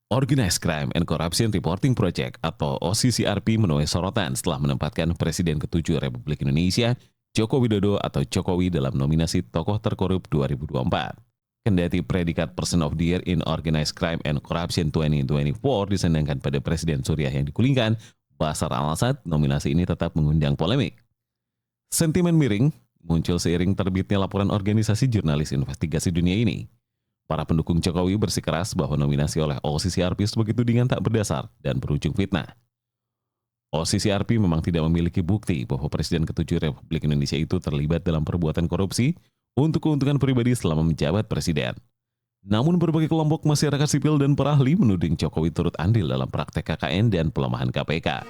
Organized Crime and Corruption Reporting Project atau OCCRP menuai sorotan setelah menempatkan Presiden ke-7 Republik Indonesia, Joko Widodo atau Jokowi dalam nominasi tokoh terkorup 2024. Kendati predikat Person of the Year in Organized Crime and Corruption 2024 disandangkan pada Presiden Suriah yang digulingkan, Bashar al-Assad, nominasi ini tetap mengundang polemik. Sentimen miring muncul seiring terbitnya laporan organisasi jurnalis investigasi dunia ini. Para pendukung Jokowi bersikeras bahwa nominasi oleh OCCRP sebagai tudingan tak berdasar dan berujung fitnah. OCCRP memang tidak memiliki bukti bahwa Presiden ke-7 Republik Indonesia itu terlibat dalam perbuatan korupsi untuk keuntungan pribadi selama menjabat Presiden. Namun berbagai kelompok masyarakat sipil dan para ahli menuding Jokowi turut andil dalam praktek KKN dan pelemahan KPK.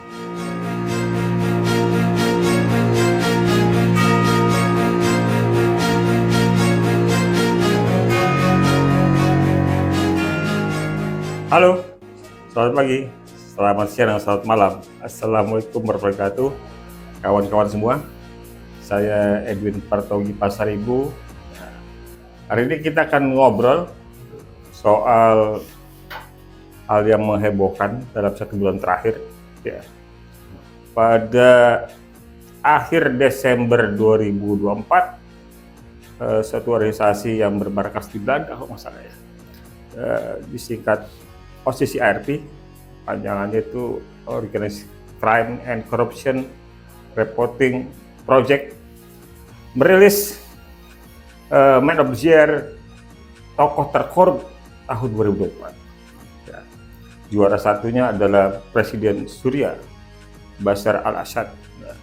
Halo, selamat pagi, selamat siang, dan selamat malam. Assalamualaikum warahmatullahi wabarakatuh, kawan-kawan semua. Saya Edwin Partogi Pasaribu. Hari ini kita akan ngobrol soal hal yang menghebohkan dalam 1 bulan terakhir. Ya. Pada akhir Desember 2024, suatu organisasi yang bermarkas di Belanda, kalau nggak salah ya, disingkat OCCRP, panjangannya itu Organized Crime and Corruption Reporting Project, merilis Man of the Year tokoh terkorup tahun 2024. Ya. Juara satunya adalah Presiden Suriah, Bashar al-Assad. Ya.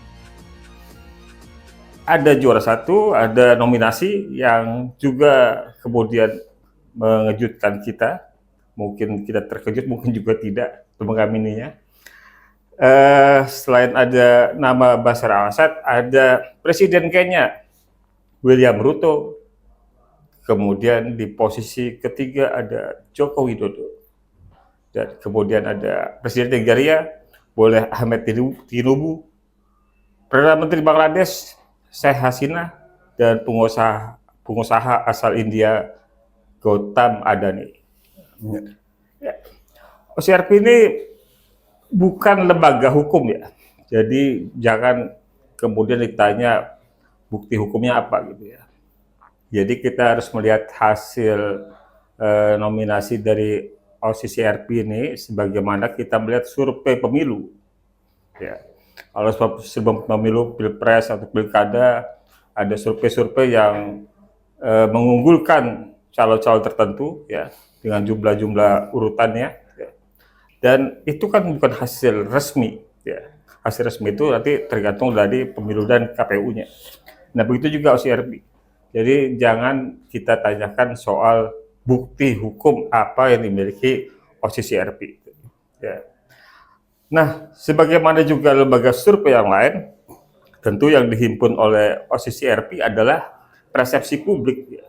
Ada juara satu, ada nominasi yang juga kemudian mengejutkan kita. Mungkin kita terkejut, mungkin juga tidak untuk mengamininya. Selain ada nama Bashar al-Assad, ada Presiden Kenya, William Ruto. Kemudian di posisi ketiga ada Joko Widodo. Dan kemudian ada Presiden Nigeria, Bola Ahmed Tinubu. Perdana Menteri Bangladesh, Sheikh Hasina. Dan pengusaha asal India, Gautam Adani. Ya. OCCRP ini bukan lembaga hukum ya, jadi jangan kemudian ditanya bukti hukumnya apa gitu ya. Jadi kita harus melihat hasil nominasi dari OCCRP ini sebagaimana kita melihat survei pemilu. Ya. Kalau sebelum pemilu pilpres atau pilkada ada survei-survei yang mengunggulkan calon-calon tertentu ya, dengan jumlah-jumlah urutannya, ya. Dan itu kan bukan hasil resmi, ya. Hasil resmi itu nanti tergantung dari pemilu dan KPU-nya. Nah begitu juga OCCRP. Jadi jangan kita tanyakan soal bukti hukum apa yang dimiliki OCCRP. Ya. Nah sebagaimana juga lembaga survei yang lain, tentu yang dihimpun oleh OCCRP adalah persepsi publik. Ya,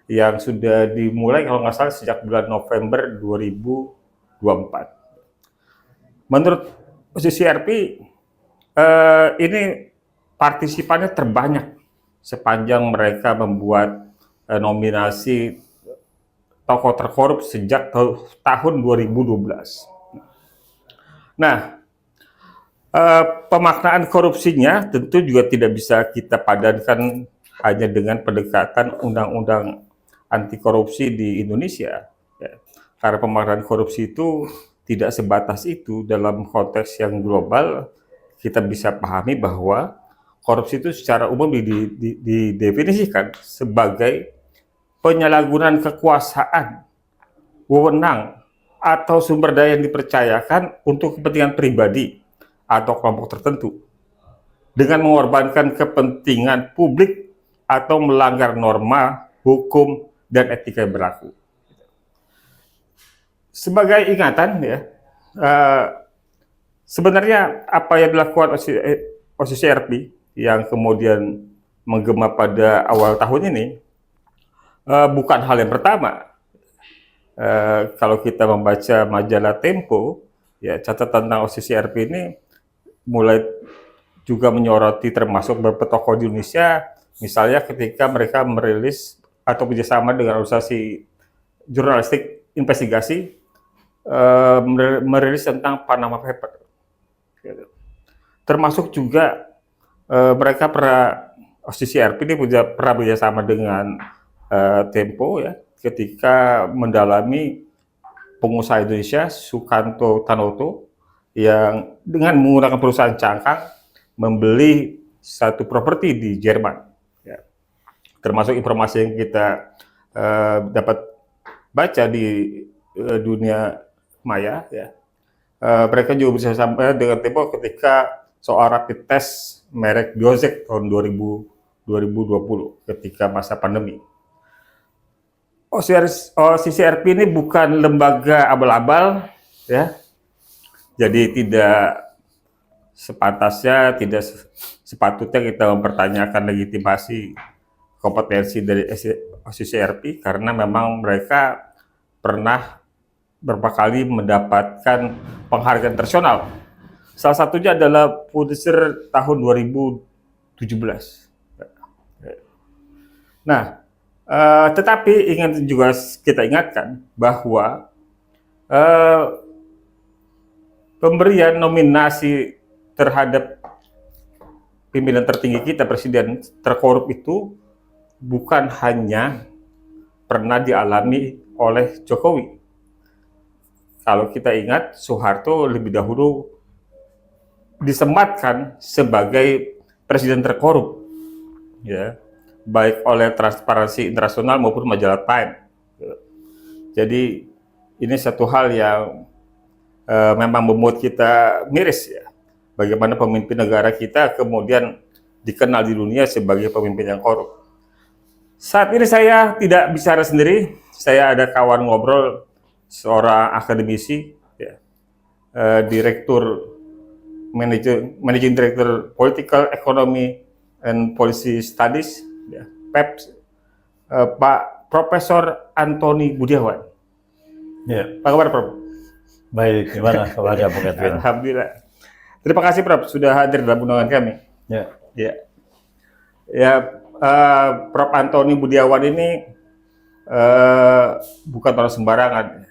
yang sudah dimulai kalau nggak salah sejak bulan November 2024. Menurut OCCRP, ini partisipannya terbanyak sepanjang mereka membuat nominasi tokoh terkorup sejak tahun 2012. Nah, pemaknaan korupsinya tentu juga tidak bisa kita padankan hanya dengan pendekatan undang-undang anti korupsi di Indonesia, ya. Karena pemaknaan korupsi itu tidak sebatas itu. Dalam konteks yang global kita bisa pahami bahwa korupsi itu secara umum didefinisikan sebagai penyalahgunaan kekuasaan, wewenang, atau sumber daya yang dipercayakan untuk kepentingan pribadi atau kelompok tertentu dengan mengorbankan kepentingan publik atau melanggar norma, hukum, dan etika yang berlaku. Sebagai ingatan ya, sebenarnya apa yang dilakukan OCCRP yang kemudian menggema pada awal tahun ini bukan hal yang pertama. Kalau kita membaca majalah Tempo, ya catatan tentang OCCRP ini mulai juga menyoroti termasuk beberapa tokoh di Indonesia, misalnya ketika mereka merilis atau bekerjasama dengan organisasi jurnalistik investigasi merilis tentang Panama Paper. Termasuk juga mereka CCRP ini pernah bekerjasama dengan Tempo ya, ketika mendalami pengusaha Indonesia Sukanto Tanoto yang dengan menggunakan perusahaan cangkang membeli satu properti di Jerman. Ya. Termasuk informasi yang kita dapat baca di dunia maya. Ya. Mereka juga bisa sampai dengan Tempo ketika soal rapid test merek Biozek tahun 2020 ketika masa pandemi. CCRP ini bukan lembaga abal-abal, ya. Jadi tidak sepantasnya, tidak sepatutnya kita mempertanyakan legitimasi kompetensi dari CCRP karena memang mereka pernah beberapa kali mendapatkan penghargaan internasional. Salah satunya adalah Pulitzer tahun 2017. Nah, tetapi ingin juga kita ingatkan bahwa pemberian nominasi terhadap pimpinan tertinggi kita, presiden terkorup itu bukan hanya pernah dialami oleh Jokowi. Kalau kita ingat, Soeharto lebih dahulu disematkan sebagai presiden terkorup, ya, baik oleh Transparansi Internasional maupun majalah Time. Jadi ini satu hal yang memang membuat kita miris, ya, bagaimana pemimpin negara kita kemudian dikenal di dunia sebagai pemimpin yang korup. Saat ini saya tidak bicara sendiri, saya ada kawan ngobrol, seorang akademisi, ya, direktur Managing Director Political Economy and Policy Studies, ya, PEPS, Pak Profesor Antoni Budiawan. Ya. Apa kabar, Prof? Baik, gimana kabarnya, Bung Edwin? Alhamdulillah. Terima kasih, Prof, sudah hadir dalam undangan kami. Ya. Prof Antoni Budiawan ini bukan orang sembarangan.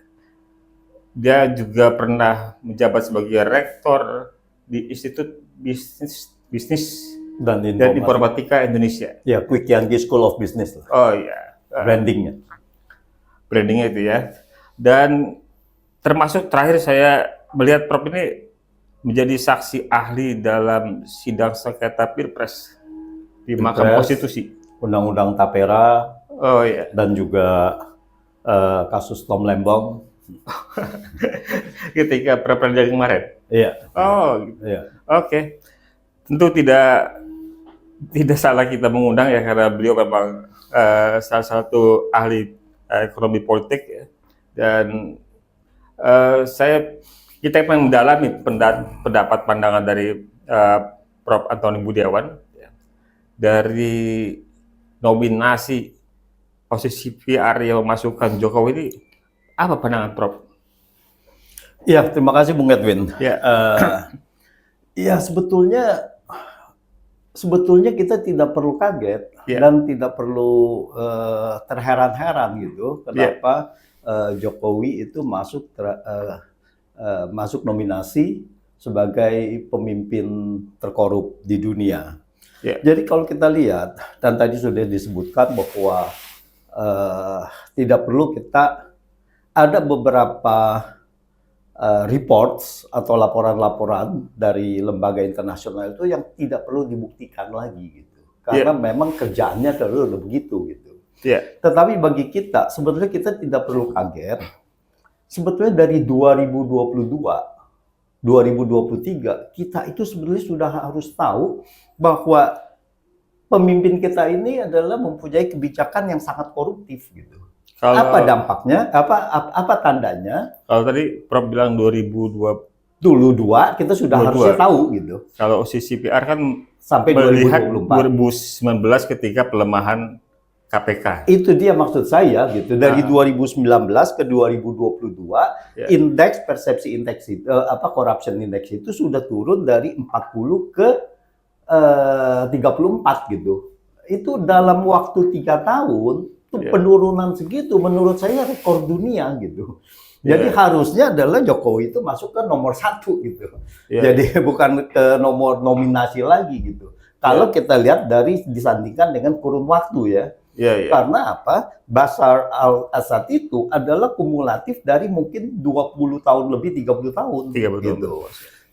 Dia juga pernah menjabat sebagai rektor di Institut Bisnis dan Informatika Indonesia. Ya, Quick Yanggi School of Business. Oh iya. Brandingnya itu ya. Dan termasuk terakhir saya melihat Prof ini menjadi saksi ahli dalam sidang sengketa Pilpres di Mahkamah Konstitusi. Undang-Undang Tapera. Oh iya. Dan juga kasus Tom Lembong. Ketika pra-peradilan kemarin. Iya. Oh, gitu. Iya. Oke. Tentu tidak salah kita mengundang ya, karena beliau memang salah satu ahli ekonomi politik, ya. Dan kita ingin mendalami pendapat pandangan dari Prof Antoni Budiawan, ya, dari nominasi posisi PR yang memasukkan Jokowi ini. Apa pandangan Prof? Ya, terima kasih Bung Edwin. Ya. Ya, sebetulnya kita tidak perlu kaget, ya, dan tidak perlu terheran-heran gitu. Kenapa Jokowi itu masuk nominasi sebagai pemimpin terkorup di dunia. Ya. Jadi kalau kita lihat, dan tadi sudah disebutkan bahwa tidak perlu kita ada beberapa reports atau laporan-laporan dari lembaga internasional itu yang tidak perlu dibuktikan lagi gitu. Karena memang kerjaannya udah begitu gitu. Tetapi bagi kita sebetulnya kita tidak perlu kaget. Sebetulnya dari 2022, 2023 kita itu sebenarnya sudah harus tahu bahwa pemimpin kita ini adalah mempunyai kebijakan yang sangat koruptif gitu. Apa dampaknya? Apa tandanya? Kalau tadi Prof bilang 2022 kita sudah harusnya tahu gitu. Kalau CCPR kan sampai 2019 ketika pelemahan KPK. Itu dia maksud saya gitu. Dari 2019 ke 2022 indeks persepsi indeks itu corruption index itu sudah turun dari 40 ke 34 gitu. Itu dalam waktu 3 tahun. Penurunan segitu menurut saya rekor dunia gitu. Jadi harusnya adalah Jokowi itu masuk ke nomor 1 gitu. Yeah. Jadi bukan ke nomor nominasi lagi gitu. Kalau kita lihat dari disandingkan dengan kurun waktu ya. Karena apa? Bashar al-Assad itu adalah kumulatif dari mungkin 20 tahun lebih, 30 tahun. 30 gitu.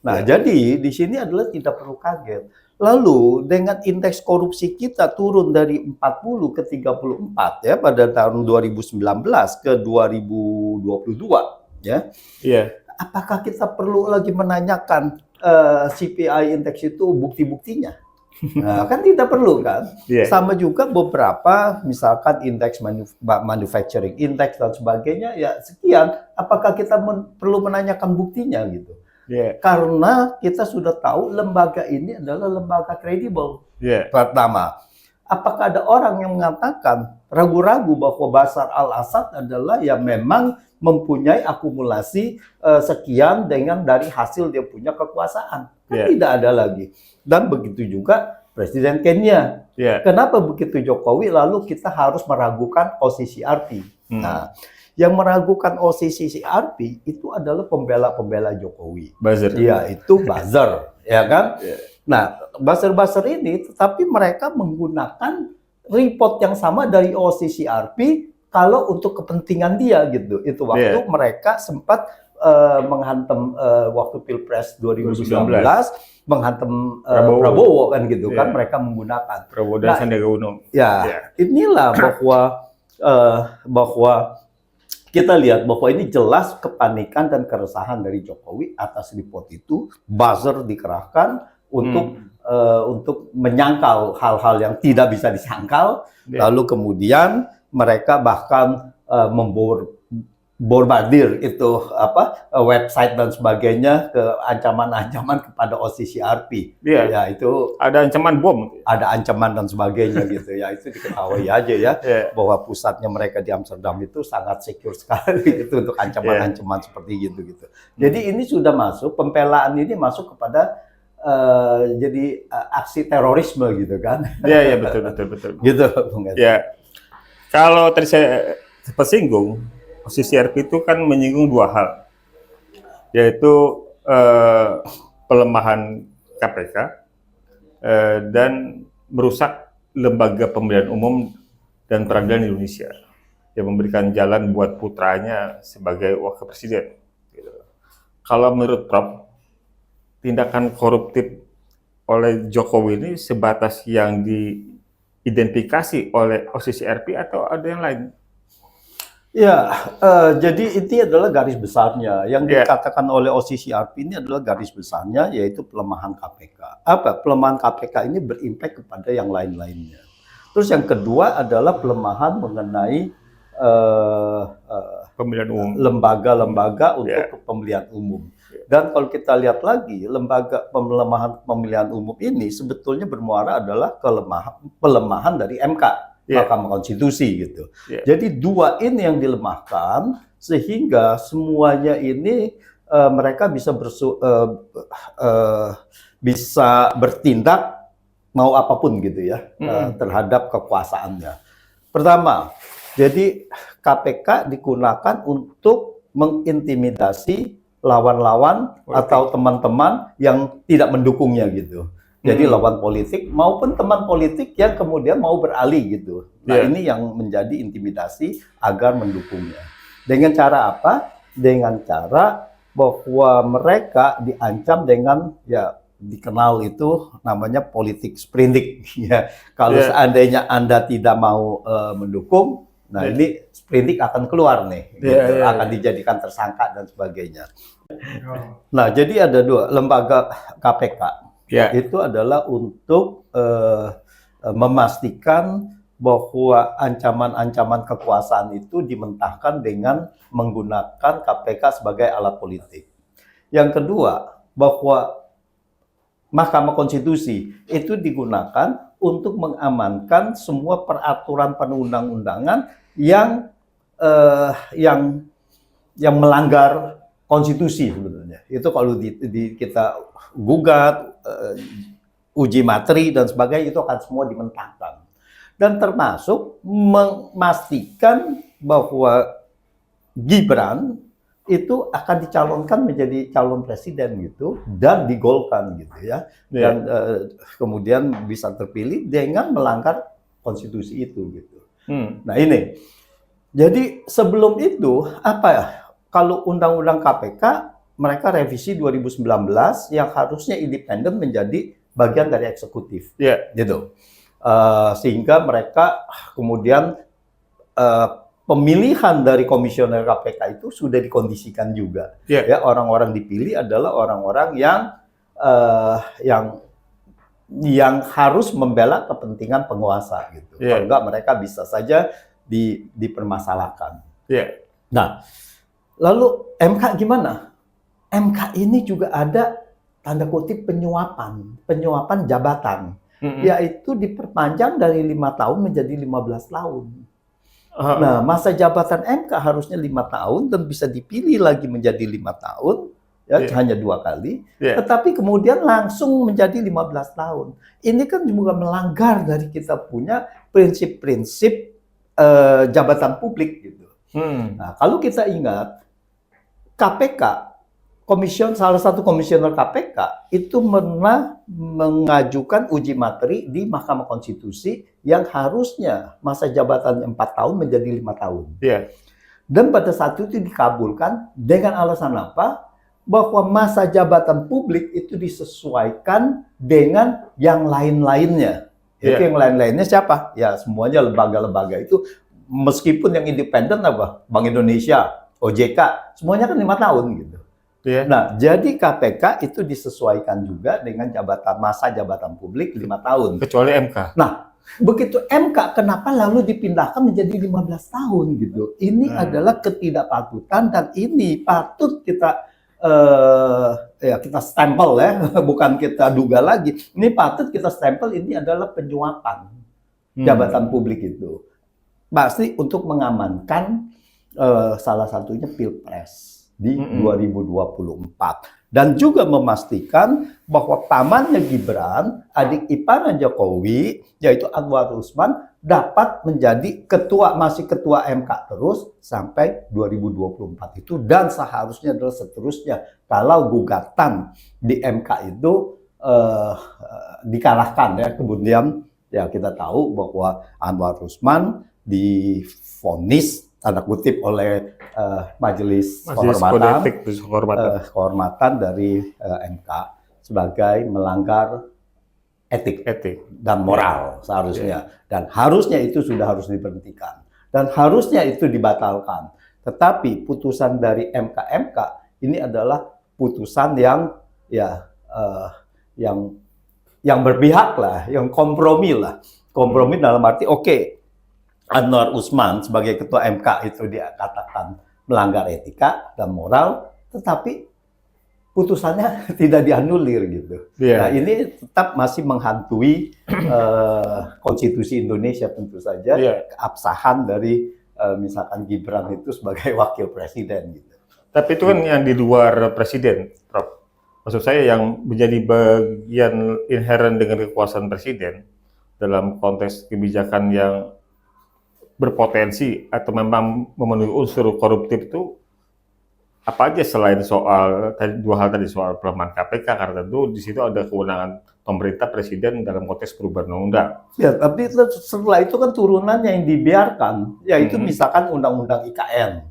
Nah, jadi di sini adalah tidak perlu kaget. Lalu dengan indeks korupsi kita turun dari 40 ke 34 ya pada tahun 2019 ke 2022 ya. Apakah kita perlu lagi menanyakan CPI indeks itu bukti-buktinya? Nah, kan tidak perlu kan? Sama juga beberapa misalkan indeks manufacturing index dan sebagainya ya sekian. Apakah kita perlu menanyakan buktinya gitu? Karena kita sudah tahu lembaga ini adalah lembaga kredibel. Pertama, apakah ada orang yang mengatakan ragu-ragu bahwa Bashar al-Assad adalah yang memang mempunyai akumulasi sekian dengan dari hasil dia punya kekuasaan? Kan tidak ada lagi. Dan begitu juga Presiden Kenya. Kenapa begitu Jokowi lalu kita harus meragukan OCCRP? Nah, yang meragukan OCCRP itu adalah pembela-pembela Jokowi. Iya, itu buzzer, ya kan? Nah, buzzer-buzzer ini tetapi mereka menggunakan report yang sama dari OCCRP kalau untuk kepentingan dia gitu. Itu waktu mereka sempat menghantam waktu Pilpres 2019 menghantam Prabowo kan gitu kan, mereka menggunakan Prabowo dan Sandiaga Uno. Inilah bahwa kita lihat bahwa ini jelas kepanikan dan keresahan dari Jokowi atas report itu. Buzzer dikerahkan untuk menyangkal hal-hal yang tidak bisa disangkal. Lalu kemudian mereka bahkan bombardir itu website dan sebagainya ke ancaman-ancaman kepada OCCRP. Ya itu ada ancaman bom, ada ancaman dan sebagainya gitu ya. Itu diketahui aja ya bahwa pusatnya mereka di Amsterdam itu sangat secure sekali itu untuk ancaman-ancaman seperti gitu. Jadi ini sudah masuk, pembelaan ini masuk kepada jadi aksi terorisme gitu kan. Iya betul. Gitu. Kalau tadi saya persinggung, OCCRP itu kan menyinggung dua hal, yaitu pelemahan KPK dan merusak lembaga pemilihan umum dan peradilan Indonesia yang memberikan jalan buat putranya sebagai wakil presiden. Kalau menurut Prof, tindakan koruptif oleh Jokowi ini sebatas yang diidentifikasi oleh OCCRP atau ada yang lain? Ya, jadi ini adalah garis besarnya. Yang dikatakan oleh OCCRP ini adalah garis besarnya, yaitu pelemahan KPK. Pelemahan KPK ini berimpak kepada yang lain-lainnya. Terus yang kedua adalah pelemahan mengenai pemilihan umum, lembaga-lembaga untuk pemilihan umum. Dan kalau kita lihat lagi, pelemahan pemilihan umum ini sebetulnya bermuara adalah pelemahan dari MK. Mahkamah Konstitusi gitu. Jadi dua ini yang dilemahkan sehingga semuanya ini mereka bisa bertindak mau apapun gitu ya terhadap kekuasaannya. Pertama, jadi KPK digunakan untuk mengintimidasi lawan-lawan atau teman-teman yang tidak mendukungnya gitu. Jadi lawan politik maupun teman politik yang kemudian mau beralih gitu. Nah ini yang menjadi intimidasi agar mendukungnya. Dengan cara apa? Dengan cara bahwa mereka diancam dengan dikenal itu namanya politik sprindik. Kalau seandainya Anda tidak mau mendukung, nah ini sprindik akan keluar nih, akan dijadikan tersangka dan sebagainya. Nah jadi ada dua lembaga KPK. Itu adalah untuk memastikan bahwa ancaman-ancaman kekuasaan itu dimentahkan dengan menggunakan KPK sebagai alat politik. Yang kedua, bahwa Mahkamah Konstitusi itu digunakan untuk mengamankan semua peraturan perundang-undangan yang melanggar konstitusi sebetulnya. Itu kalau kita gugat, uji materi dan sebagainya itu akan semua dimentahkan. Dan termasuk memastikan bahwa Gibran itu akan dicalonkan menjadi calon presiden gitu dan digolkan gitu ya, dan kemudian bisa terpilih dengan melanggar konstitusi itu gitu. Nah ini, jadi sebelum itu apa ya? Kalau undang-undang KPK mereka revisi 2019 yang harusnya independen menjadi bagian dari eksekutif, gitu. Sehingga mereka kemudian pemilihan dari komisioner KPK itu sudah dikondisikan juga. Ya, orang-orang dipilih adalah orang-orang yang harus membela kepentingan penguasa gitu. Kalau enggak mereka bisa saja dipermasalahkan. Nah, lalu MK gimana? MK ini juga ada tanda kutip penyuapan jabatan, yaitu diperpanjang dari 5 tahun menjadi 15 tahun. Nah, masa jabatan MK harusnya 5 tahun dan bisa dipilih lagi menjadi 5 tahun, ya hanya 2 kali, tetapi kemudian langsung menjadi 15 tahun. Ini kan juga melanggar dari kita punya prinsip-prinsip jabatan publik gitu. Nah, kalau kita ingat KPK, salah satu komisioner KPK itu pernah mengajukan uji materi di Mahkamah Konstitusi yang harusnya masa jabatannya 4 tahun menjadi 5 tahun. Dan pada saat itu dikabulkan dengan alasan apa? Bahwa masa jabatan publik itu disesuaikan dengan yang lain-lainnya. Itu yang lain-lainnya siapa? Ya semuanya lembaga-lembaga itu, meskipun yang independen apa? Bank Indonesia, OJK, semuanya kan 5 tahun gitu. Nah, jadi KPK itu disesuaikan juga dengan masa jabatan publik 5 tahun. Kecuali MK. Nah, begitu MK, kenapa lalu dipindahkan menjadi 15 tahun gitu? Ini adalah ketidakpatutan dan ini patut kita kita stempel ya, bukan kita duga lagi. Ini patut kita stempel, ini adalah penyuapan jabatan publik itu. Pasti untuk mengamankan salah satunya Pilpres di 2024. Dan juga memastikan bahwa pamannya Gibran, adik iparnya Jokowi, yaitu Anwar Usman, dapat menjadi masih ketua MK terus sampai 2024 itu, dan seharusnya adalah seterusnya kalau gugatan di MK itu dikalahkan ya. Kemudian ya kita tahu bahwa Anwar Usman divonis tanda kutip oleh Majelis Kehormatan dari MK sebagai melanggar etik dan moral seharusnya, dan harusnya itu sudah harus diberhentikan dan harusnya itu dibatalkan. Tetapi putusan dari MK ini adalah putusan yang yang berpihak lah, yang kompromi dalam arti Anwar Usman sebagai ketua MK itu dia katakan melanggar etika dan moral, tetapi putusannya tidak dianulir gitu. Nah ini tetap masih menghantui konstitusi Indonesia tentu saja, keabsahan dari misalkan Gibran itu sebagai wakil presiden gitu. Tapi itu kan yang di luar presiden, Prof. Maksud saya yang menjadi bagian inheren dengan kekuasaan presiden dalam konteks kebijakan yang berpotensi atau memang memenuhi unsur koruptif itu apa aja selain soal dua hal tadi, soal pelemahan KPK, karena tentu di situ ada kewenangan pemerintah presiden dalam konteks perubahan undang-undang. Ya, tapi setelah itu kan turunannya yang dibiarkan, yaitu misalkan undang-undang IKN.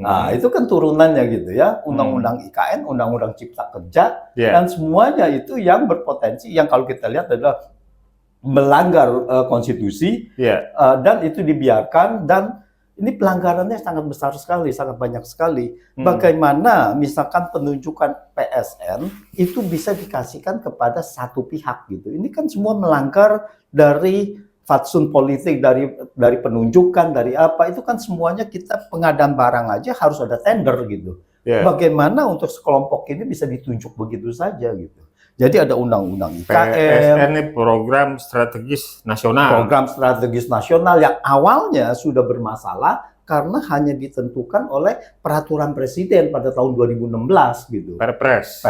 Nah, itu kan turunannya gitu ya, undang-undang IKN, undang-undang Cipta Kerja, dan semuanya itu yang berpotensi, yang kalau kita lihat adalah melanggar konstitusi, dan itu dibiarkan, dan ini pelanggarannya sangat besar sekali, sangat banyak sekali. Bagaimana misalkan penunjukan PSN itu bisa dikasihkan kepada satu pihak gitu. Ini kan semua melanggar dari fatsun politik, dari penunjukan, dari apa, itu kan semuanya kita pengadaan barang aja harus ada tender gitu. Bagaimana untuk sekelompok ini bisa ditunjuk begitu saja gitu. Jadi ada undang-undang IKN, PSN ini program strategis nasional. Program strategis nasional yang awalnya sudah bermasalah karena hanya ditentukan oleh peraturan presiden pada tahun 2016 gitu. Perpres,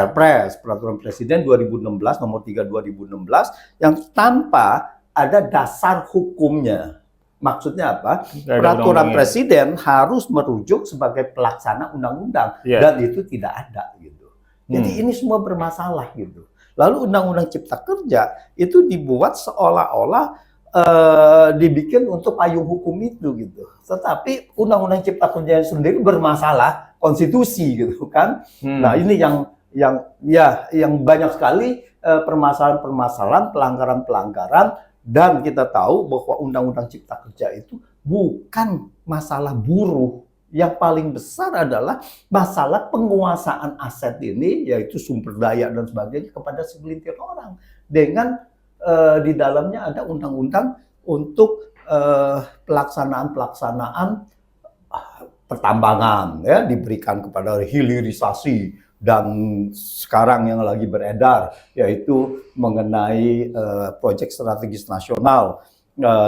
peraturan presiden 2016 nomor 3 2016 yang tanpa ada dasar hukumnya. Maksudnya apa? Nggak ada Peraturan undang-undangnya. presiden harus merujuk sebagai pelaksana undang-undang Iya. dan itu tidak ada gitu. Jadi ini semua bermasalah gitu. Lalu Undang-Undang Cipta Kerja itu dibuat seolah-olah dibikin untuk payung hukum itu gitu. Tetapi Undang-Undang Cipta Kerja sendiri bermasalah konstitusi gitu kan. Nah, ini yang banyak sekali permasalahan-permasalahan, pelanggaran-pelanggaran. Dan kita tahu bahwa Undang-Undang Cipta Kerja itu bukan masalah buruh. Yang paling besar adalah masalah penguasaan aset ini, yaitu sumber daya dan sebagainya, kepada segelintir orang. Dengan di dalamnya ada undang-undang untuk pelaksanaan pertambangan, ya, diberikan kepada hilirisasi. Dan sekarang yang lagi beredar yaitu mengenai proyek strategis nasional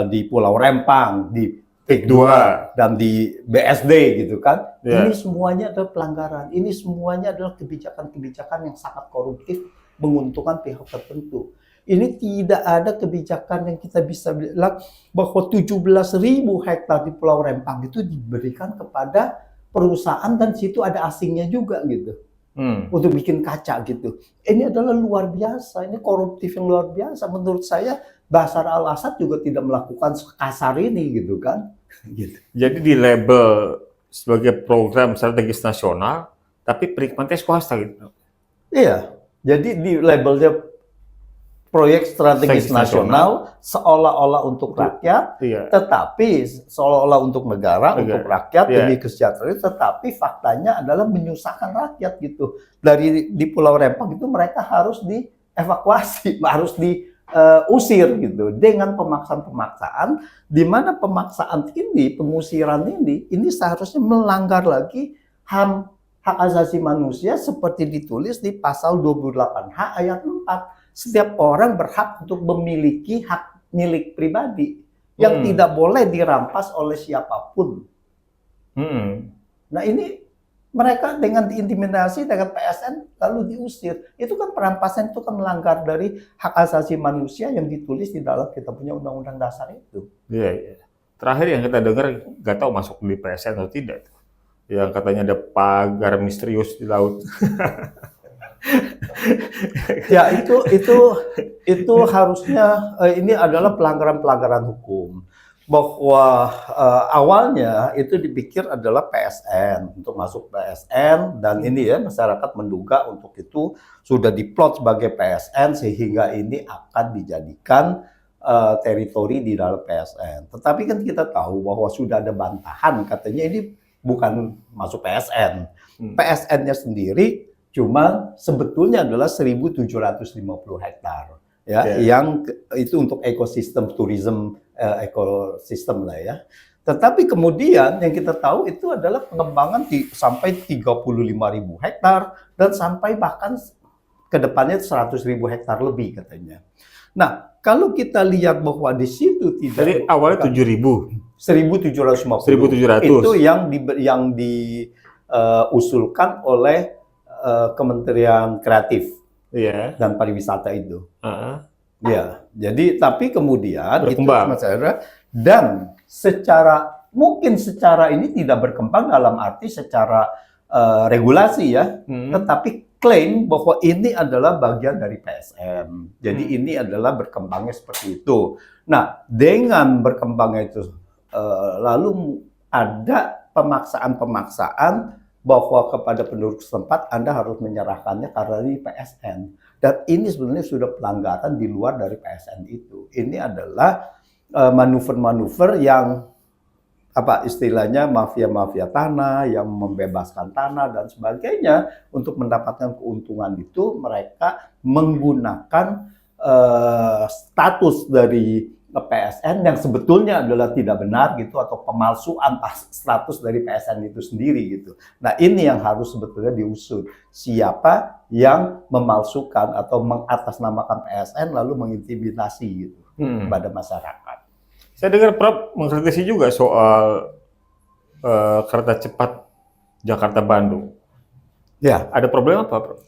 di Pulau Rempang, di PIK 2 dan di BSD gitu kan. Yeah. Ini semuanya adalah pelanggaran. Ini semuanya adalah kebijakan-kebijakan yang sangat koruptif menguntungkan pihak tertentu. Ini tidak ada kebijakan yang kita bisa bilang bahwa 17.000 hektar di Pulau Rempang itu diberikan kepada perusahaan dan situ ada asingnya juga gitu. Untuk bikin kaca gitu. Ini adalah luar biasa, ini koruptif yang luar biasa. Menurut saya Bashar al-Assad juga tidak melakukan sekasar ini gitu kan. Gitu. Jadi di label sebagai program strategis nasional, tapi penikmatnya swasta gitu. Iya, jadi di labelnya proyek strategis nasional seolah-olah untuk rakyat, tetapi seolah-olah untuk negara, untuk rakyat, demi kesejahteraan, tetapi faktanya adalah menyusahkan rakyat gitu. Di Pulau Rempang itu mereka harus dievakuasi, harus diusir gitu dengan pemaksaan-pemaksaan, di mana pemaksaan ini, pengusiran ini seharusnya melanggar lagi HAM, hak asasi manusia seperti ditulis di pasal 28H ayat 4. Setiap orang berhak untuk memiliki hak milik pribadi yang tidak boleh dirampas oleh siapapun. Nah ini mereka dengan diintimidasi dengan PSN lalu diusir. Itu kan perampasan, itu kan melanggar dari hak asasi manusia yang ditulis di dalam kita punya Undang-Undang Dasar itu. Iya. Terakhir yang kita dengar, nggak tahu masuk di PSN atau tidak. Yang katanya ada pagar misterius di laut. Ya itu harusnya ini adalah pelanggaran hukum. Bahwa awalnya itu dipikir adalah PSN, untuk masuk PSN, dan ini ya masyarakat menduga untuk itu sudah diplot sebagai PSN sehingga ini akan dijadikan teritori di dalam PSN. Tetapi kan kita tahu bahwa sudah ada bantahan katanya ini bukan masuk PSN. PSN-nya sendiri cuma sebetulnya adalah 1.750 hektar, ya, yang itu untuk ekosistem tourism, ekosistem lah ya. Tetapi kemudian yang kita tahu itu adalah pengembangan sampai 35.000 hektar dan sampai bahkan ke depannya 100.000 hektar lebih katanya. Nah, kalau kita lihat bahwa di situ tidak. Jadi awalnya 7.000. 1.750. 1.700. Itu yang diusulkan oleh Kementerian Kreatif dan Pariwisata itu. Ya, jadi tapi kemudian berkembang. Itu dan mungkin secara ini tidak berkembang dalam arti secara regulasi ya, tetapi klaim bahwa ini adalah bagian dari PSN. Jadi ini adalah berkembangnya seperti itu. Nah, dengan berkembangnya itu lalu ada pemaksaan bahwa kepada penduduk setempat Anda harus menyerahkannya karena ini PSN. Dan ini sebenarnya sudah pelanggaran di luar dari PSN itu. Ini adalah manuver-manuver yang istilahnya mafia-mafia tanah, yang membebaskan tanah dan sebagainya. Untuk mendapatkan keuntungan itu mereka menggunakan status dari PSN yang sebetulnya adalah tidak benar gitu, atau pemalsuan status dari PSN itu sendiri gitu. Nah ini yang harus sebetulnya diusut. Siapa yang memalsukan atau mengatasnamakan PSN lalu mengintimidasi gitu kepada masyarakat. Saya dengar Prof mengkritisi juga soal kereta cepat Jakarta-Bandung. Ya. Ada problem apa, Prof?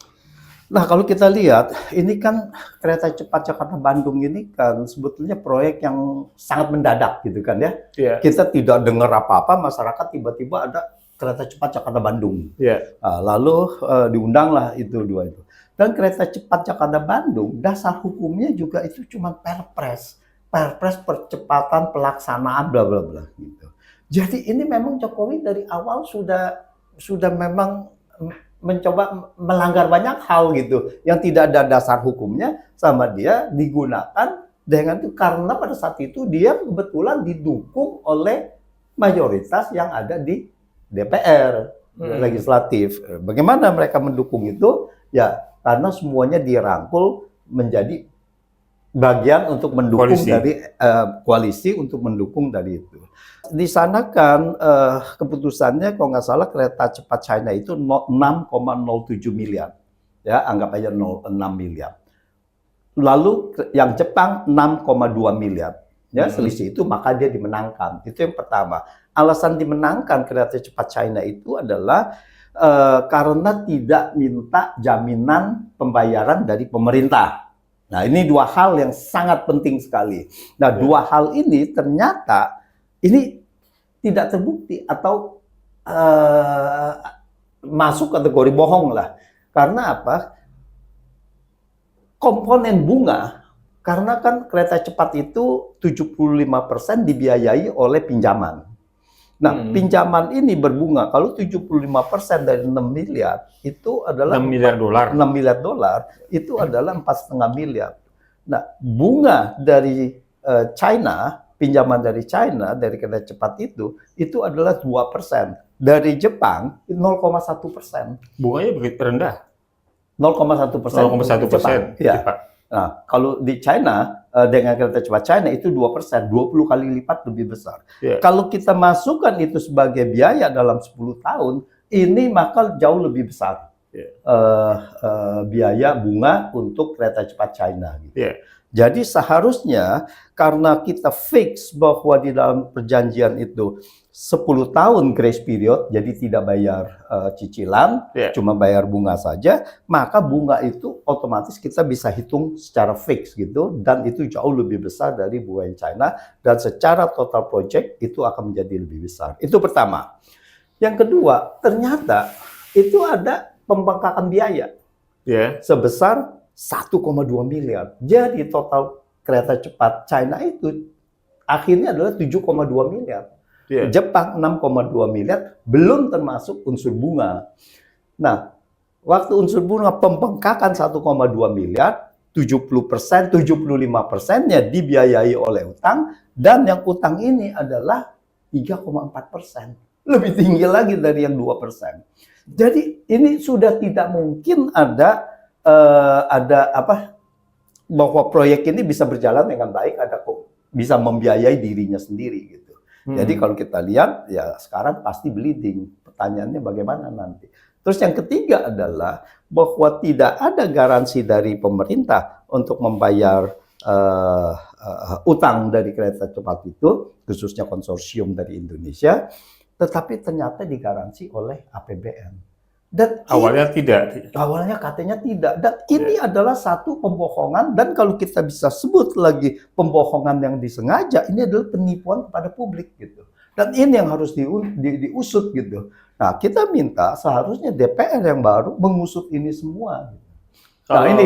Nah, kalau kita lihat, ini kan kereta cepat Jakarta-Bandung ini kan sebetulnya proyek yang sangat mendadak gitu kan ya. Iya. Kita tidak dengar apa-apa, masyarakat tiba-tiba ada kereta cepat Jakarta-Bandung. Iya. Nah, lalu diundanglah itu dua itu. Dan kereta cepat Jakarta-Bandung, dasar hukumnya juga itu cuma perpres. Perpres percepatan pelaksanaan bla bla bla gitu. Jadi ini memang Jokowi dari awal sudah memang mencoba melanggar banyak hal gitu yang tidak ada dasar hukumnya, sama dia digunakan dengan itu karena pada saat itu dia kebetulan didukung oleh mayoritas yang ada di DPR legislatif. Bagaimana mereka mendukung itu? Ya karena semuanya dirangkul menjadi bagian untuk mendukung Koalisi. dari koalisi untuk mendukung dari itu. Di sana kan keputusannya kalau nggak salah kereta cepat China itu 6,07 miliar. Ya, anggap aja 0,6 miliar. Lalu yang Jepang 6,2 miliar. Ya, selisih itu maka dia dimenangkan. Itu yang pertama. Alasan dimenangkan kereta cepat China itu adalah karena tidak minta jaminan pembayaran dari pemerintah. Nah, ini dua hal yang sangat penting sekali. Nah, dua hal ini ternyata ini tidak terbukti atau masuk kategori bohong lah. Karena apa? Komponen bunga, karena kan kereta cepat itu 75% dibiayai oleh pinjaman. Nah, pinjaman ini berbunga. Kalau 75% dari 6 miliar itu adalah 6 miliar dolar. 6 miliar dolar itu adalah 4,5 miliar. Nah, bunga dari China, pinjaman dari China dari kereta cepat itu adalah 2%. Dari Jepang 0,1%. Bunganya begitu rendah. 0,1%. 0,1%. Ya. Nah, kalau di China dengan kereta cepat China itu 2%, 20 kali lipat lebih besar. Yeah. Kalau kita masukkan itu sebagai biaya dalam 10 tahun, ini maka jauh lebih besar. Biaya bunga untuk kereta cepat China. Gitu. Yeah. Jadi seharusnya karena kita fix bahwa di dalam perjanjian itu 10 tahun grace period, jadi tidak bayar cicilan, cuma bayar bunga saja, maka bunga itu otomatis kita bisa hitung secara fix gitu, dan itu jauh lebih besar dari bunga yang China, dan secara total project itu akan menjadi lebih besar. Itu pertama. Yang kedua, ternyata itu ada pembengkakan biaya sebesar 1,2 miliar. Jadi total kereta cepat China itu akhirnya adalah 7,2 miliar. Jepang 6,2 miliar, belum termasuk unsur bunga. Nah, waktu unsur bunga pembengkakan 1,2 miliar, 70%, 75%-nya dibiayai oleh utang, dan yang utang ini adalah 3,4%. Lebih tinggi lagi dari yang 2%. Jadi ini sudah tidak mungkin ada bahwa proyek ini bisa berjalan dengan baik, bisa membiayai dirinya sendiri gitu. Jadi kalau kita lihat ya sekarang pasti bleeding. Pertanyaannya bagaimana nanti? Terus yang ketiga adalah bahwa tidak ada garansi dari pemerintah untuk membayar utang dari kereta cepat itu, khususnya konsorsium dari Indonesia, tetapi ternyata digaransi oleh APBN. Dan awalnya tidak. Awalnya katanya tidak. Dan ini adalah satu pembohongan. Dan kalau kita bisa sebut lagi pembohongan yang disengaja, ini adalah penipuan kepada publik gitu. Dan ini yang harus diusut gitu. Nah, kita minta seharusnya DPR yang baru mengusut ini semua. Nah, ini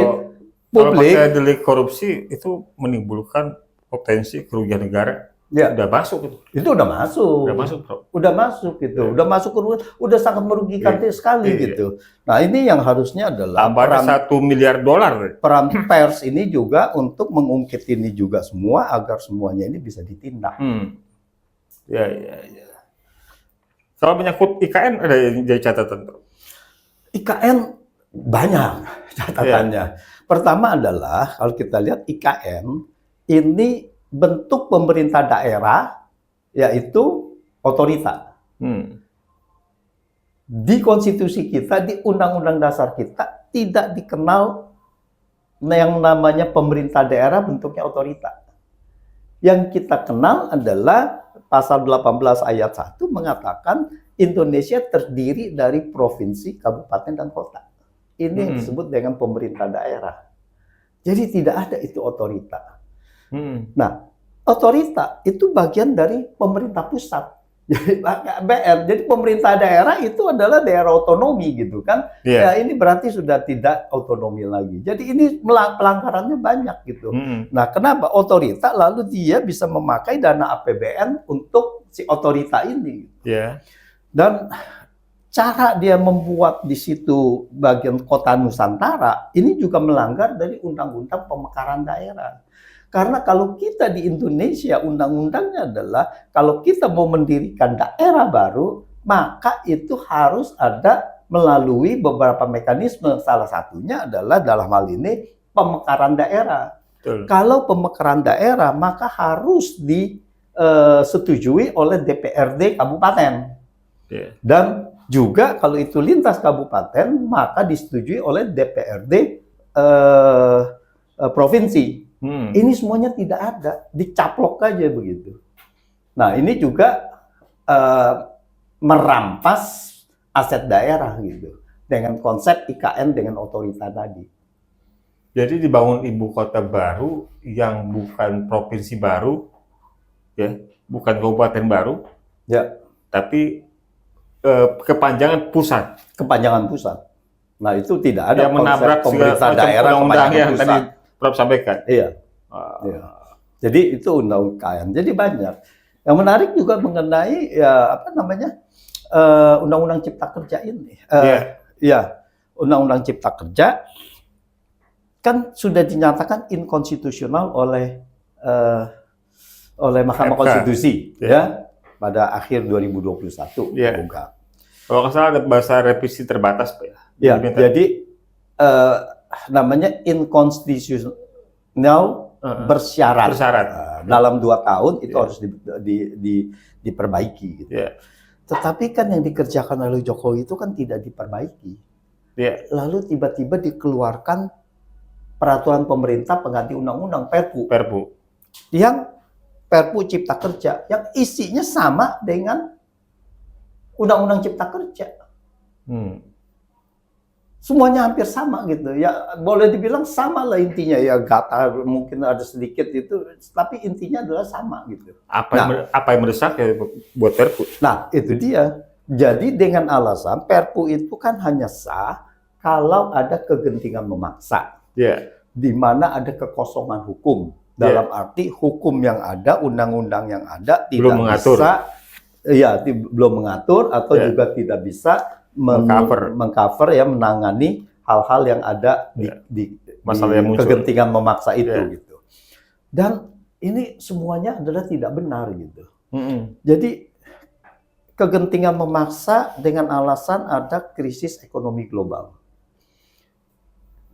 publik. Kalau pakai delik korupsi itu menimbulkan potensi kerugian negara. Ya, udah masuk itu. Itu udah masuk. Udah masuk, Bro. Udah masuk gitu. Udah masuk udah sangat merugikan sekali gitu. Nah, ini yang harusnya adalah peran 1 miliar dolar. Peran pers ini juga untuk mengungkit ini juga semua agar semuanya ini bisa ditindak. Ya. Kalau menyangkut IKN ada yang jadi catatan, Bro? IKN banyak catatannya. Pertama adalah kalau kita lihat IKN ini bentuk pemerintah daerah, yaitu otorita. Di konstitusi kita, di undang-undang dasar kita, tidak dikenal yang namanya pemerintah daerah bentuknya otorita. Yang kita kenal adalah pasal 18 ayat 1 mengatakan Indonesia terdiri dari provinsi, kabupaten, dan kota. ini yang disebut dengan pemerintah daerah. Jadi tidak ada itu otorita. Nah, otorita itu bagian dari pemerintah pusat. Jadi jadi pemerintah daerah itu adalah daerah otonomi gitu kan. Ya ini berarti sudah tidak otonomi lagi. Jadi ini pelanggarannya banyak gitu. Nah, kenapa otorita lalu dia bisa memakai dana APBN untuk si otorita ini. Dan cara dia membuat di situ bagian kota Nusantara ini juga melanggar dari undang-undang pemekaran daerah. Karena kalau kita di Indonesia, undang-undangnya adalah kalau kita mau mendirikan daerah baru, maka itu harus ada melalui beberapa mekanisme. Salah satunya adalah dalam hal ini pemekaran daerah. Betul. Kalau pemekaran daerah, maka harus disetujui oleh DPRD kabupaten. Dan juga kalau itu lintas kabupaten, maka disetujui oleh DPRD provinsi. Ini semuanya tidak ada, dicaplok aja begitu. Nah, ini juga merampas aset daerah gitu dengan konsep IKN dengan otorita tadi. Jadi dibangun ibu kota baru yang bukan provinsi baru, ya, bukan kabupaten baru, ya, tapi kepanjangan pusat. Kepanjangan pusat. Nah, itu tidak ada yang menabrak pemerintah daerah undang-undang yang pusat. tadi Prof sampaikan. Iya. Ya. Jadi itu undang IKN. Jadi banyak. Yang menarik juga mengenai undang-undang Cipta Kerja ini. Ya, undang-undang Cipta Kerja kan sudah dinyatakan inkonstitusional oleh Mahkamah Konstitusi ya pada akhir 2021. Kalau nggak salah ada bahasa revisi terbatas, Pak ya. Jadi namanya inkonstitusional bersyarat. Dalam 2 tahun itu harus diperbaiki. Gitu. Tetapi kan yang dikerjakan oleh Jokowi itu kan tidak diperbaiki. Lalu tiba-tiba dikeluarkan peraturan pemerintah pengganti undang-undang Perpu. Yang Perpu Cipta Kerja yang isinya sama dengan undang-undang Cipta Kerja. Semuanya hampir sama gitu ya, boleh dibilang sama lah intinya ya, mungkin ada sedikit itu, tapi intinya adalah sama gitu. Apa yang mendesak ya buat Perpu? Nah itu dia. Jadi dengan alasan Perpu itu kan hanya sah kalau ada kegentingan memaksa, di mana ada kekosongan hukum. Dalam arti hukum yang ada, undang-undang yang ada tidak bisa, belum mengatur atau juga tidak bisa mengcover ya, menangani hal-hal yang ada di masalah yang muncul. Kegentingan memaksa itu gitu. Dan ini semuanya adalah tidak benar gitu. Jadi kegentingan memaksa dengan alasan ada krisis ekonomi global.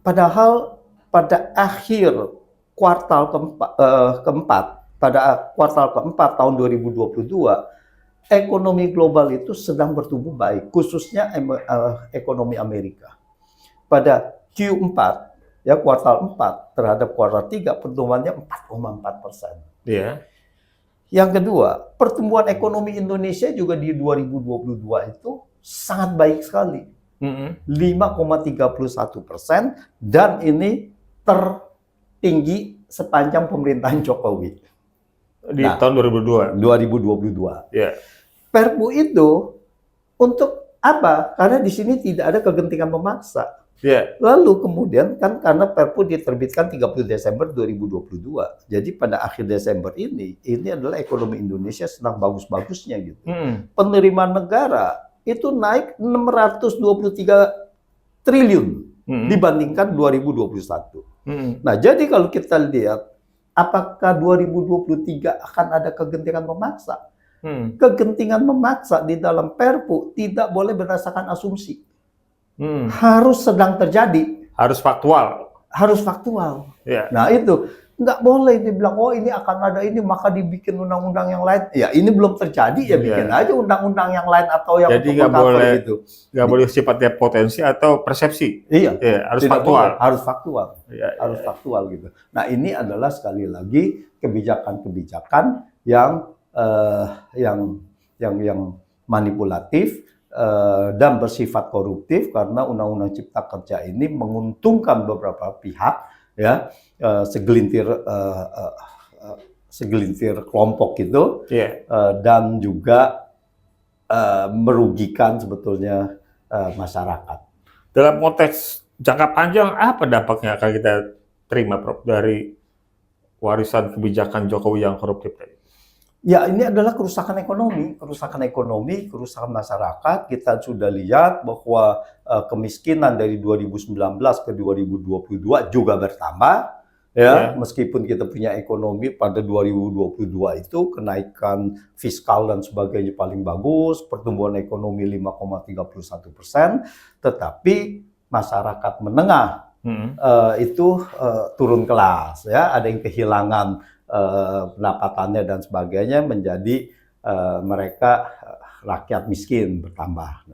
Padahal pada akhir kuartal keempat tahun 2022 ekonomi global itu sedang bertumbuh baik, khususnya ekonomi Amerika. Pada Q4, ya kuartal 4 terhadap kuartal 3, pertumbuhannya 4,4%. Yang kedua, pertumbuhan ekonomi Indonesia juga di 2022 itu sangat baik sekali. 5,31%, dan ini tertinggi sepanjang pemerintahan Jokowi. Di tahun 2022. Perpu itu untuk apa? Karena di sini tidak ada kegentingan memaksa. Lalu kemudian kan karena Perpu diterbitkan 30 Desember 2022. Jadi pada akhir Desember ini adalah ekonomi Indonesia sedang bagus-bagusnya gitu. Penerimaan negara itu naik 623 triliun dibandingkan 2021. Nah, jadi kalau kita lihat apakah 2023 akan ada kegentingan memaksa? Kegentingan memaksa di dalam Perpu tidak boleh berdasarkan asumsi. Harus sedang terjadi. Harus faktual. Nah itu nggak boleh dibilang oh ini akan ada ini maka dibikin undang-undang yang lain. Ya ini belum terjadi ya bikin aja undang-undang yang lain atau yang jadi nggak boleh gitu. Nggak boleh sifatnya potensi atau persepsi. Harus faktual. Harus faktual gitu. Nah ini adalah sekali lagi kebijakan-kebijakan yang manipulatif, dan bersifat koruptif karena Undang-Undang Cipta Kerja ini menguntungkan beberapa pihak, ya, segelintir kelompok itu, dan juga merugikan sebetulnya masyarakat. Dalam konteks jangka panjang, apa dampaknya akan kita terima, Prof, dari warisan kebijakan Jokowi yang koruptif tadi? Ya, ini adalah kerusakan ekonomi, kerusakan masyarakat. Kita sudah lihat bahwa kemiskinan dari 2019 ke 2022 juga bertambah, ya. Meskipun kita punya ekonomi pada 2022 itu kenaikan fiskal dan sebagainya paling bagus, pertumbuhan ekonomi 5,31%, tetapi masyarakat menengah itu turun kelas, ya. Ada yang kehilangan pendapatannya dan sebagainya, menjadi mereka rakyat miskin bertambah.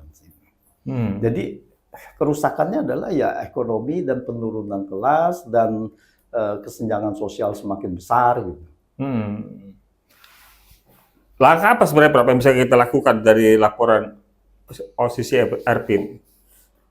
Jadi kerusakannya adalah ya ekonomi dan penurunan kelas dan kesenjangan sosial semakin besar gitu. Langkah apa sebenarnya, Prof, yang bisa kita lakukan dari laporan OCC-RP ini?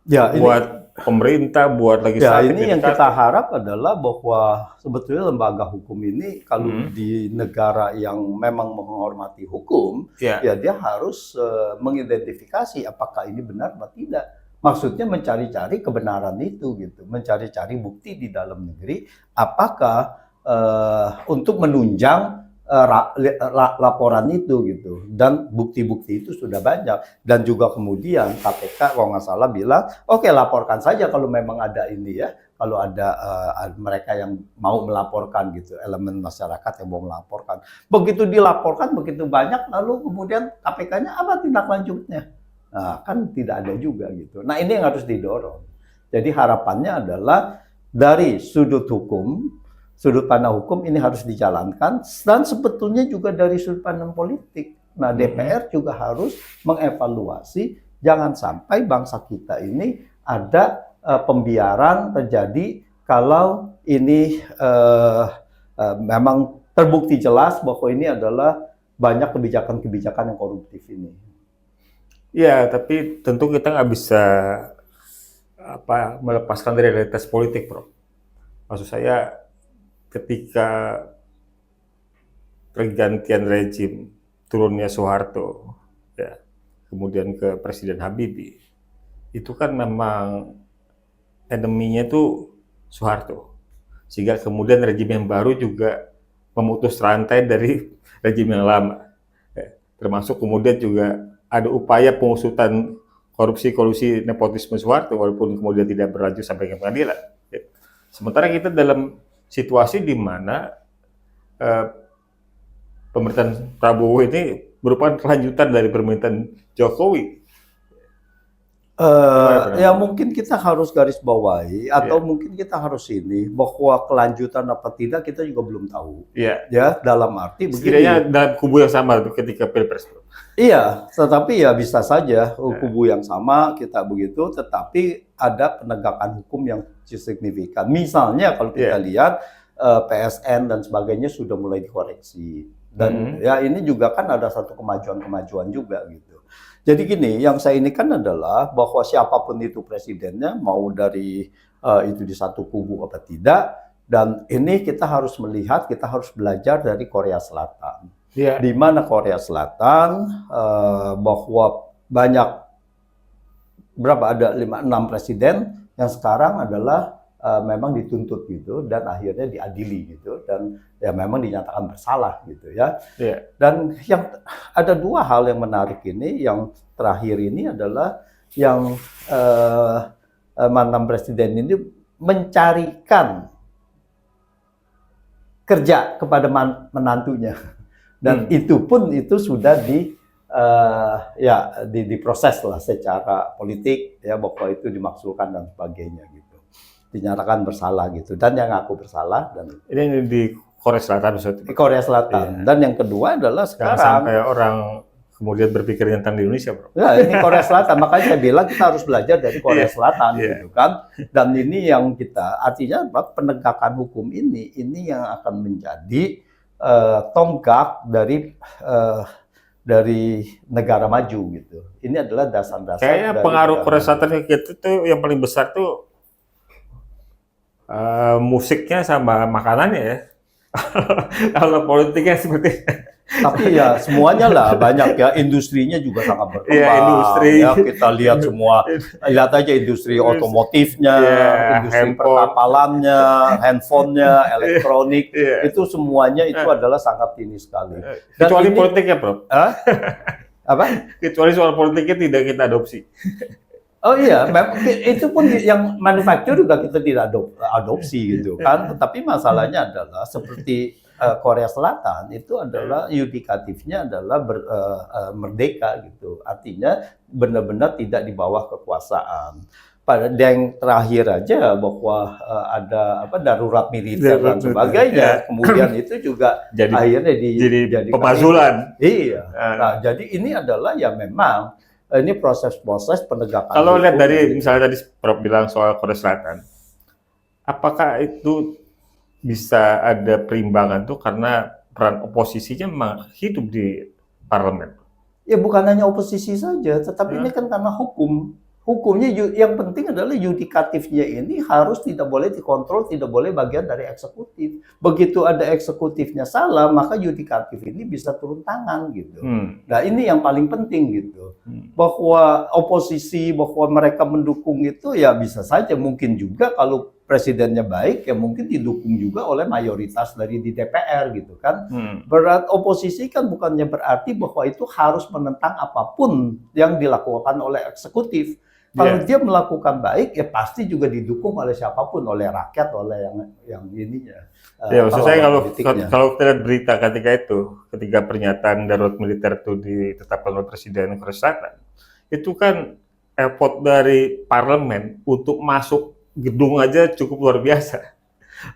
Ya, buat pemerintah, buat legislatif. Ya, ini yang kita harap adalah bahwa sebetulnya lembaga hukum ini kalau di negara yang memang menghormati hukum, ya dia harus mengidentifikasi apakah ini benar atau tidak. Maksudnya mencari-cari kebenaran itu gitu, mencari-cari bukti di dalam negeri, apakah untuk menunjang laporan itu gitu, dan bukti-bukti itu sudah banyak. Dan juga kemudian KPK kalau nggak salah bilang, oke, laporkan saja kalau memang ada ini, ya, kalau ada mereka yang mau melaporkan gitu, elemen masyarakat yang mau melaporkan. Begitu dilaporkan begitu banyak, lalu kemudian KPK-nya apa tindak lanjutnya? Nah, kan tidak ada juga gitu. Nah, ini yang harus didorong. Jadi harapannya adalah dari sudut pandang hukum ini harus dijalankan, dan sebetulnya juga dari sudut pandang politik. Nah, DPR juga harus mengevaluasi, jangan sampai bangsa kita ini ada pembiaran terjadi kalau ini memang terbukti jelas bahwa ini adalah banyak kebijakan-kebijakan yang koruptif ini. Ya, tapi tentu kita nggak bisa melepaskan dari realitas politik, Bro. Maksud saya, ketika pergantian rejim, turunnya Soeharto, ya, kemudian ke Presiden Habibie, itu kan memang endeminya itu Soeharto. Sehingga kemudian rejim yang baru juga memutus rantai dari rejim yang lama. Ya, termasuk kemudian juga ada upaya pengusutan korupsi nepotisme Soeharto, walaupun kemudian tidak berlanjut sampai ke pengadilan. Ya. Sementara kita dalam situasi di mana pemerintahan Prabowo ini merupakan kelanjutan dari pemerintahan Jokowi. Ya mungkin kita harus garis bawahi atau mungkin kita harus ini bahwa kelanjutan apa tidak kita juga belum tahu. Ya, dalam arti sekiranya dalam kubu yang sama ketika Pilpres. Iya, tetapi ya bisa saja kubu yang sama kita begitu, tetapi ada penegakan hukum yang signifikan. Misalnya kalau kita lihat PSN dan sebagainya sudah mulai dikoreksi. Dan ya ini juga kan ada satu kemajuan juga gitu. Jadi gini, yang saya ini kan adalah bahwa siapapun itu presidennya, mau dari itu di satu kubu apa tidak, dan ini kita harus melihat, kita harus belajar dari Korea Selatan. Di mana Korea Selatan bahwa banyak ada 5-6 presiden yang sekarang adalah memang dituntut gitu dan akhirnya diadili gitu dan ya memang dinyatakan bersalah gitu ya. Dan yang ada dua hal yang menarik ini, yang terakhir ini adalah yang mantan presiden ini mencarikan kerja kepada menantunya dan itu sudah diproses lah secara politik ya, bahwa itu dimaksudkan dan sebagainya gitu. Dinyatakan bersalah gitu, dan yang ngaku bersalah. Dan ini di Korea Selatan maksudnya? Di Korea Selatan. Dan yang kedua adalah sekarang sampai orang kemudian berpikir tentang di Indonesia, Bro. Ya, ini Korea Selatan, makanya saya bilang kita harus belajar dari Korea Selatan gitu kan. Dan ini yang kita, artinya penegakan hukum ini yang akan menjadi tonggak dari dari negara maju gitu. Ini adalah dasar-dasar Kayaknya dari pengaruh negara Korea maju. Selatan ke kita tuh yang paling besar tuh musiknya sama makanannya ya. Kalau politiknya seperti Tapi ya semuanya lah banyak ya, industrinya juga sangat ya berkembang industri, ya, kita lihat semua, lihat aja industri otomotifnya, ya industri handphone, perkapalannya, handphonenya, elektronik, ya. itu semuanya itu adalah sangat ini sekali. Dan Kecuali ini, politiknya, Bro. Hah? Apa? Kecuali soal politiknya tidak kita adopsi. Oh iya, itu pun yang manufaktur juga kita tidak adopsi gitu kan. Tapi masalahnya adalah seperti Korea Selatan itu adalah yudikatifnya adalah merdeka gitu. Artinya benar-benar tidak di bawah kekuasaan. Pada yang terakhir aja bahwa ada darurat militer dan sebagainya. Kemudian itu juga Jadi akhirnya jadi pemakzulan. Iya. Nah, jadi ini adalah ya memang ini proses-proses penegakan Kalau lihat hukum dari gitu. misalnya tadi Prof bilang soal Korea Selatan, apakah itu bisa ada perimbangan tuh karena peran oposisinya memang hidup di parlemen? Ya bukan hanya oposisi saja, tetapi ini kan karena hukum. Hukumnya yang penting adalah yudikatifnya ini harus tidak boleh dikontrol, tidak boleh bagian dari eksekutif. Begitu ada eksekutifnya salah, maka yudikatif ini bisa turun tangan gitu. Nah ini yang paling penting gitu. Bahwa oposisi, bahwa mereka mendukung itu ya bisa saja, mungkin juga kalau presidennya baik ya mungkin didukung juga oleh mayoritas dari di DPR gitu kan. Berat oposisi kan bukannya berarti bahwa itu harus menentang apapun yang dilakukan oleh eksekutif. Kalau dia melakukan baik ya pasti juga didukung oleh siapapun, oleh rakyat, oleh yang ininya. Ya maksud saya politiknya. kalau kita lihat berita ketika pernyataan darurat militer itu ditetapkan oleh Presiden Korea Selatan, itu kan effort dari parlemen untuk masuk gedung aja cukup luar biasa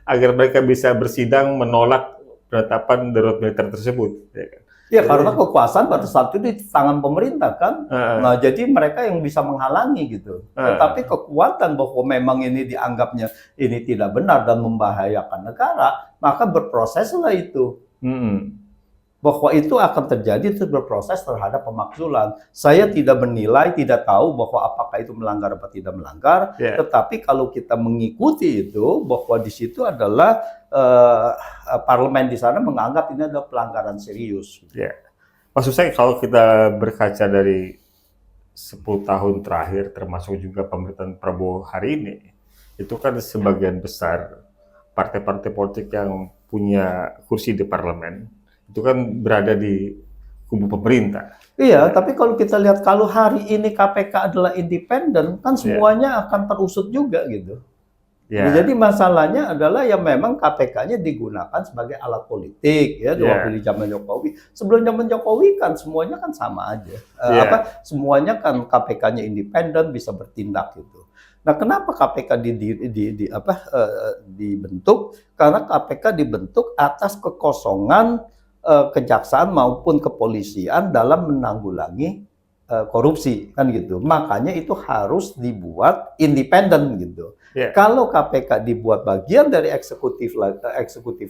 agar mereka bisa bersidang menolak penetapan darurat militer tersebut. Ya kan? Ya karena kekuasaan pada saat itu di tangan pemerintah kan. Nah jadi mereka yang bisa menghalangi gitu. Tetapi kekuatan bahwa memang ini dianggapnya ini tidak benar dan membahayakan negara, maka berproseslah itu. Bahwa itu akan terjadi terus berproses terhadap pemakzulan. Saya tidak menilai, tidak tahu bahwa apakah itu melanggar atau tidak melanggar. Tetapi kalau kita mengikuti itu, bahwa di situ adalah parlemen di sana menganggap ini adalah pelanggaran serius. Ya. Maksud saya kalau kita berkaca dari 10 tahun terakhir, termasuk juga pemerintahan Prabowo hari ini, itu kan sebagian besar partai-partai politik yang punya kursi di parlemen itu kan berada di kubu pemerintah. Iya, tapi kalau kita lihat kalau hari ini KPK adalah independen, kan semuanya akan terusut juga gitu. Jadi masalahnya adalah ya memang KPK-nya digunakan sebagai alat politik ya di zaman Jokowi. Sebelum zaman Jokowi kan semuanya kan sama aja. Semuanya kan KPK-nya independen bisa bertindak gitu. Nah, kenapa KPK dibentuk? Karena KPK dibentuk atas kekosongan kejaksaan maupun kepolisian dalam menanggulangi korupsi kan gitu. Makanya itu harus dibuat independen gitu. Kalau KPK dibuat bagian dari eksekutif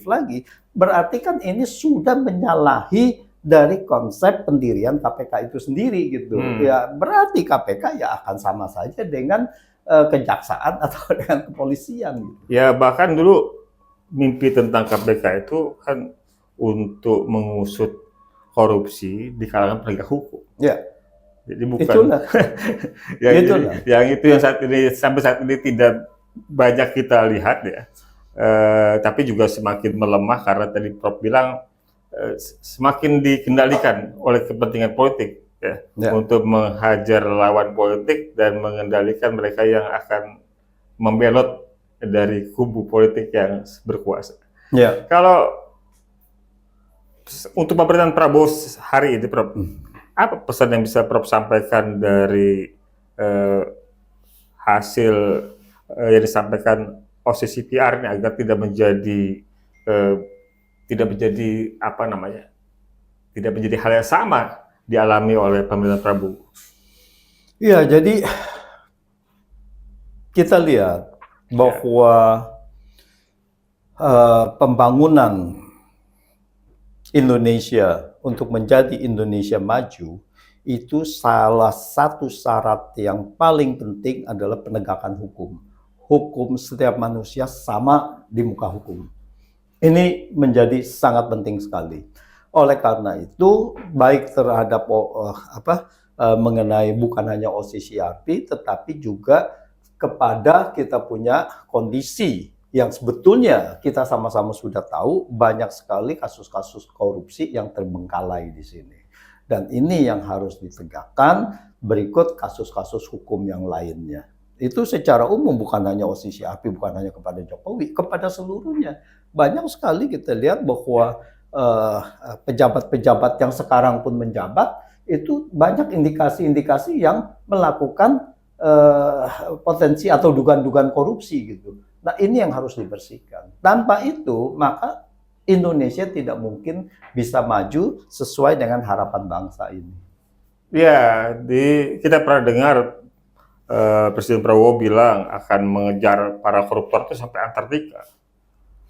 lagi, berarti kan ini sudah menyalahi dari konsep pendirian KPK itu sendiri gitu. Ya berarti KPK ya akan sama saja dengan kejaksaan atau dengan kepolisian. Gitu. Ya bahkan dulu mimpi tentang KPK itu kan untuk mengusut korupsi di kalangan penegak hukum. Ya. Jadi bukan yang sampai saat ini tidak banyak kita lihat ya. Tapi juga semakin melemah karena tadi Prof bilang semakin dikendalikan oleh kepentingan politik ya. Untuk menghajar lawan politik dan mengendalikan mereka yang akan membelot dari kubu politik yang berkuasa. Kalau untuk pemerintahan Prabowo hari ini, Prof, apa pesan yang bisa Prof sampaikan dari hasil yang disampaikan OCCPR ini agar tidak menjadi tidak menjadi hal yang sama dialami oleh pemerintahan Prabowo? Iya, jadi kita lihat bahwa pembangunan Indonesia untuk menjadi Indonesia maju, itu salah satu syarat yang paling penting adalah penegakan hukum. Hukum setiap manusia sama di muka hukum. Ini menjadi sangat penting sekali. Oleh karena itu, baik terhadap mengenai bukan hanya OCCRP, tetapi juga kepada kita punya kondisi yang sebetulnya kita sama-sama sudah tahu banyak sekali kasus-kasus korupsi yang terbengkalai di sini. Dan ini yang harus ditegakkan berikut kasus-kasus hukum yang lainnya. Itu secara umum bukan hanya OCCRP, bukan hanya kepada Jokowi, kepada seluruhnya. Banyak sekali kita lihat bahwa pejabat-pejabat yang sekarang pun menjabat, itu banyak indikasi-indikasi yang melakukan potensi atau dugaan-dugaan korupsi gitu. Nah, ini yang harus dibersihkan. Tanpa itu, maka Indonesia tidak mungkin bisa maju sesuai dengan harapan bangsa ini. Ya, kita pernah dengar Presiden Prabowo bilang akan mengejar para koruptor itu sampai Antartika.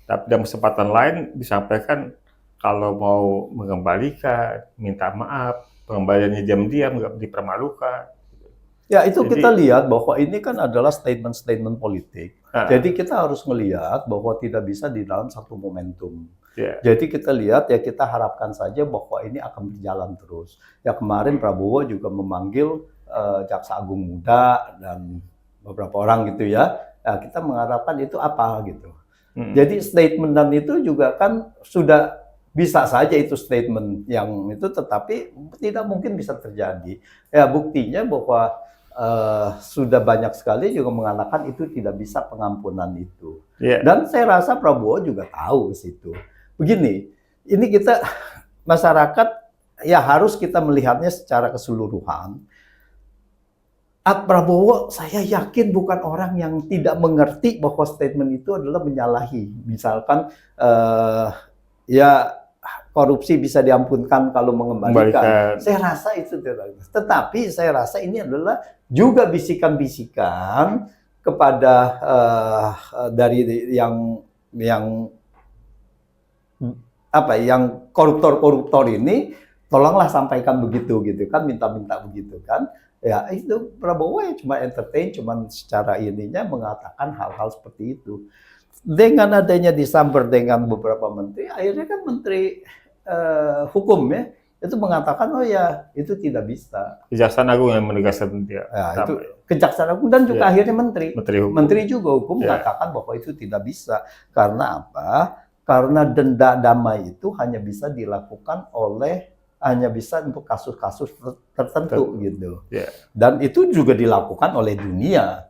Tapi dalam kesempatan lain disampaikan kalau mau mengembalikan, minta maaf, pengembaliannya diam-diam, nggak dipermalukan. Ya, itu kita lihat bahwa ini kan adalah statement-statement politik. Jadi kita harus melihat bahwa tidak bisa di dalam satu momentum. Jadi kita lihat, ya kita harapkan saja bahwa ini akan berjalan terus. Ya kemarin Prabowo juga memanggil Jaksa Agung Muda dan beberapa orang gitu ya. Nah, kita mengharapkan itu apa gitu. Jadi statement dan itu juga kan sudah bisa saja itu statement yang itu, tetapi tidak mungkin bisa terjadi. Ya buktinya bahwa sudah banyak sekali juga mengatakan itu tidak bisa pengampunan itu. Dan saya rasa Prabowo juga tahu situ. Begini, ini kita masyarakat ya harus kita melihatnya secara keseluruhan. Prabowo saya yakin bukan orang yang tidak mengerti bahwa statement itu adalah menyalahi. Misalkan ya korupsi bisa diampunkan kalau mengembalikan. Saya rasa itu tidak. Tetapi saya rasa ini adalah juga bisikan-bisikan kepada dari yang koruptor-koruptor ini, tolonglah sampaikan begitu gitu kan, minta-minta begitu kan. Ya itu Prabowo ya cuma entertain, cuma secara ininya mengatakan hal-hal seperti itu. Dengan adanya disamber dengan beberapa menteri, akhirnya kan menteri hukum ya itu mengatakan oh ya itu tidak bisa. Kejaksaan Agung yang menegaskan dia. Ya, itu Kejaksaan Agung dan juga akhirnya menteri juga hukum mengatakan bahwa itu tidak bisa. Karena apa? Karena denda damai itu hanya bisa dilakukan hanya bisa untuk kasus-kasus tertentu gitu. Dan itu juga dilakukan oleh dunia,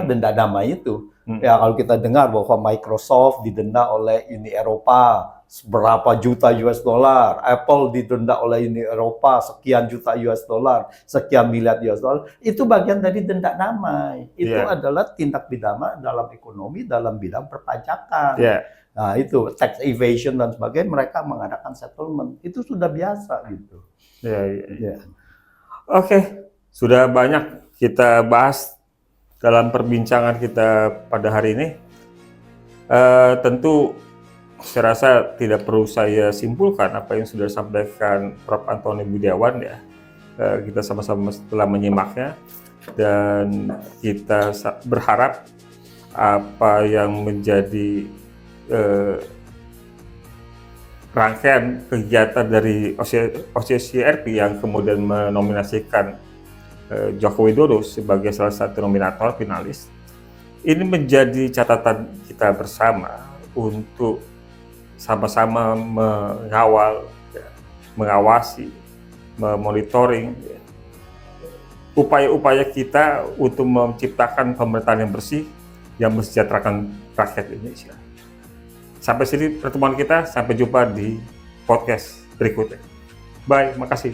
denda damai itu. Ya kalau kita dengar bahwa Microsoft didenda oleh Uni Eropa seberapa juta US dollar, Apple didenda oleh Uni Eropa sekian juta US dollar, sekian miliar US dollar, itu bagian dari denda damai. Itu adalah tindak pidana dalam ekonomi, dalam bidang perpajakan. Nah itu tax evasion dan sebagainya, mereka mengadakan settlement, itu sudah biasa gitu. Oke, sudah banyak kita bahas dalam perbincangan kita pada hari ini. Tentu saya rasa tidak perlu saya simpulkan apa yang sudah disampaikan Prof. Antoni Budiawan ya. Kita sama-sama telah menyimaknya dan kita berharap apa yang menjadi rangkaian kegiatan dari OCCRP yang kemudian menominasikan Joko Widodo sebagai salah satu nominator finalis, ini menjadi catatan kita bersama untuk sama-sama mengawasi, memonitoring upaya-upaya kita untuk menciptakan pemerintahan yang bersih yang mensejahterakan rakyat Indonesia. Sampai sini pertemuan kita, sampai jumpa di podcast berikutnya. Bye, makasih.